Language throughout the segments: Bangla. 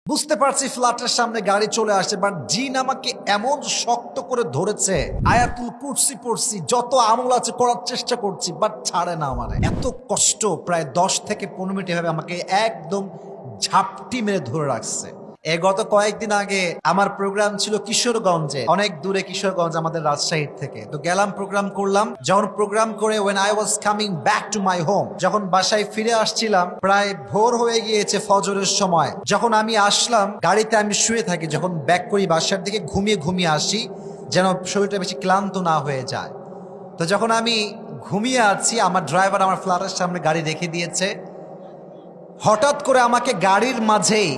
বুঝতে পারছি ফ্ল্যাটের সামনে গাড়ি চলে আসে, বাট জিন আমাকে এমন শক্ত করে ধরেছে, আয়াতুল কুরসি পড়ছি, যত আমল আছে করার চেষ্টা করছি, বাট ছাড়ে না আমার। এত কষ্ট, প্রায় 10 থেকে 15 মিনিট এভাবে আমাকে একদম ঝাপটি মেরে ধরে রাখছে। গত কয়েকদিন আগে আমার প্রোগ্রাম ছিল কিশোরগঞ্জে, অনেক দূরে কিশোরগঞ্জ আমাদের রাজশাহীর থেকে। তো গেলাম, প্রোগ্রাম করলাম। যখন প্রোগ্রাম করে when I was coming back to my home, যখন বাসায় ফিরে আসছিলাম, প্রায় ভোর হয়ে গিয়েছে, ফজরের সময়। যখন আমি আসলাম, গাড়িতে আমি শুয়ে থাকি, যখন ব্যাক করি বাসার দিকে, ঘুমিয়ে ঘুমিয়ে আসি যেন শরীরটা বেশি ক্লান্ত না হয়ে যায়। তো যখন আমি ঘুমিয়ে আছি, আমার ড্রাইভার আমার ফ্ল্যাটের সামনে গাড়ি রেখে দিয়েছে। হঠাৎ করে আমাকে গাড়ির মাঝেই,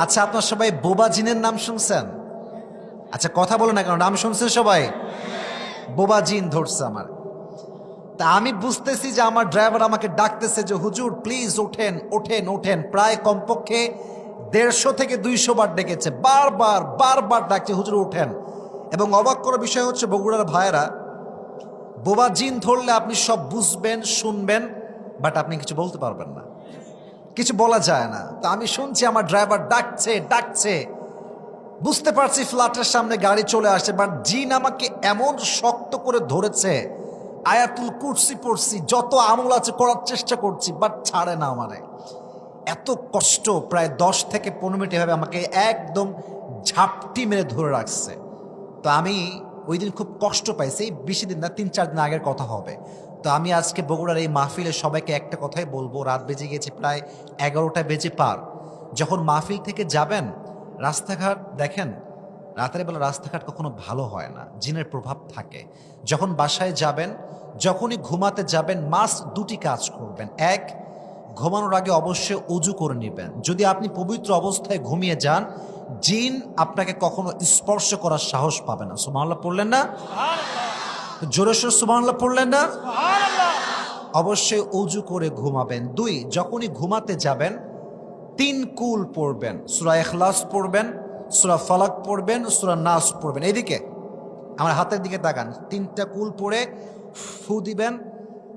আচ্ছা আপনার সবাই বোবা জিনের নাম শুনছেন? আচ্ছা কথা বলো না কেন, নাম শুনছেন সবাই? বোবা জিন ধরছে আমার। তা আমি বুঝতেছি যে আমার ড্রাইভার আমাকে ডাকতেছে যে হুজুর প্লিজ ওঠেন ওঠেন ওঠেন। প্রায় কমপক্ষে 150 থেকে 200 বার ডেকেছে, বারবার বারবার ডাকছে হুজুর ওঠেন। এবং অবাক করার বিষয় হচ্ছে, বগুড়ার ভাইয়েরা, বোবা জিন ধরলে আপনি সব বুঝবেন, শুনবেন, বাট আপনি কিছু বলতে পারবেন না, কিছু বলা যায় না। তা আমি শুনছি আমার ড্রাইভার ডাকছে ডাকছে, বুঝতে পারছি ফ্ল্যাটের সামনে গাড়ি চলে আসে, বাট জিন আমাকে এমন শক্ত করে ধরেছে, আয়াতুল কুরসি পড়ছি, যত আমল আছে করার চেষ্টা করছি, বাট ছাড়ে না আমারে। এত কষ্ট, প্রায় 10 থেকে 15 মিনিট এভাবে আমাকে একদম ঝাপটি মেরে ধরে রাখছে। তো আমি ওই দিন খুব কষ্ট পাইছি, বেশি দিন না, 3-4 দিন আগের কথা হবে। তো আমি আজকে বগুড়ার এই মাহফিলে সবাইকে একটা কথাই বলবো, রাত বেজে গেছে প্রায় 11টা বেজে পার। যখন মাহফিল থেকে যাবেন, রাস্তাঘাট দেখেন, রাতের বেলা রাস্তাঘাট কখনো ভালো হয় না, জিনের প্রভাব থাকে। যখন বাসায় যাবেন, যখনই ঘুমাতে যাবেন, মাস্ট 2টি কাজ করবেন। এক, ঘুমানোর আগে অবশ্যই উজু করে নেবেন। যদি আপনি পবিত্র অবস্থায় ঘুমিয়ে যান, জিন আপনাকে কখনো স্পর্শ করার সাহস পাবে না। সুবহানাল্লাহ পড়লেন না? জোরে সোরে সুবহানাল্লাহ পড়লেন না? অবশ্যই উজু করে ঘুমাবেন। 2, যখনই ঘুমাতে যাবেন 3 কুল পড়বেন। সূরা ইখলাস পড়বেন, সূরা ফালাক পড়বেন, সূরা নাস পড়বেন। এইদিকে আমার হাতের দিকে তাকান। 3টা কুল পড়ে ফু দিবেন,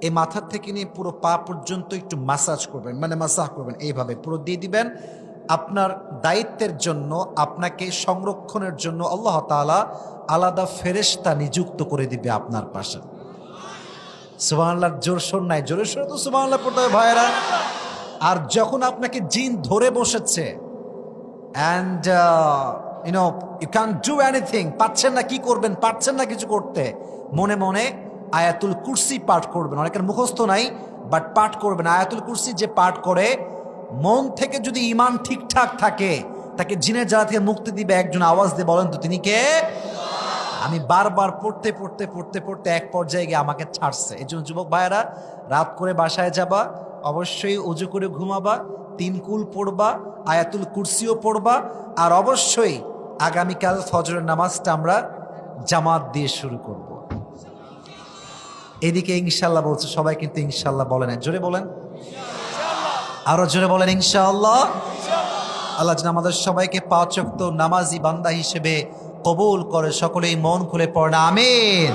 এই মাথার থেকে নিয়ে পুরো পা পর্যন্ত একটু মাসাজ করবেন, মানে মাসাজ করবেন, এইভাবে পুরো দিয়ে দিবেন। আপনার দায়িত্বের জন্য, আপনাকে সংরক্ষণের জন্য আল্লাহ তাআলা আলাদা ফেরেশতা নিযুক্ত করে দিবে আপনার পাশে। সুবহানাল্লাহ জোর শোন নাই, জোরে সোরে তো সুবহানাল্লাহ পড়তে হবে ভাইয়েরা। আর যখন আপনাকে জিন ধরে বসেছে and you can do anything, পাচ্ছেন না কি করবেন, পাচ্ছেন না কিছু করতে, মনে মনে আয়াতুল কুরসি পাঠ করবেন। অনেকের মুখস্থ নাই, বাট পাঠ করবেন। আয়াতুল কুরসি যে পাঠ করে, মন থেকে যদি ঈমান ঠিকঠাক থাকে, তাকে জিনের জ্বালা থেকে মুক্তি দিবে একজন। আওয়াজ দিয়ে বলেন তো তিনি কে? আমি বারবার পড়তে পড়তে পড়তে পড়তে এক পর্যায়ে গিয়ে আমাকে ছাড়ছে। এই জন্য যুবক ভাইয়েরা, রাত করে বাসায় যাবা, অবশ্যই উজু করে ঘুমাবা, 3 কুল পড়বা, আয়াতুল কুরসিও পড়বা, আর অবশ্যই আগামীকাল ফজরের নামাজটা আমরা জামাত দিয়ে শুরু করব। এদিকে ইনশাল্লাহ বলছে সবাই, কিন্তু ইনশাল্লাহ বলেন, জোরে বলেন, আরো জোরে বলেন ইনশাআল্লাহ। আল্লাহ যেন আমাদের সবাইকে 5 ওয়াক্ত নামাজি বান্দা হিসেবে কবুল করে। সকলেই মন খুলে পড়ে আমিন।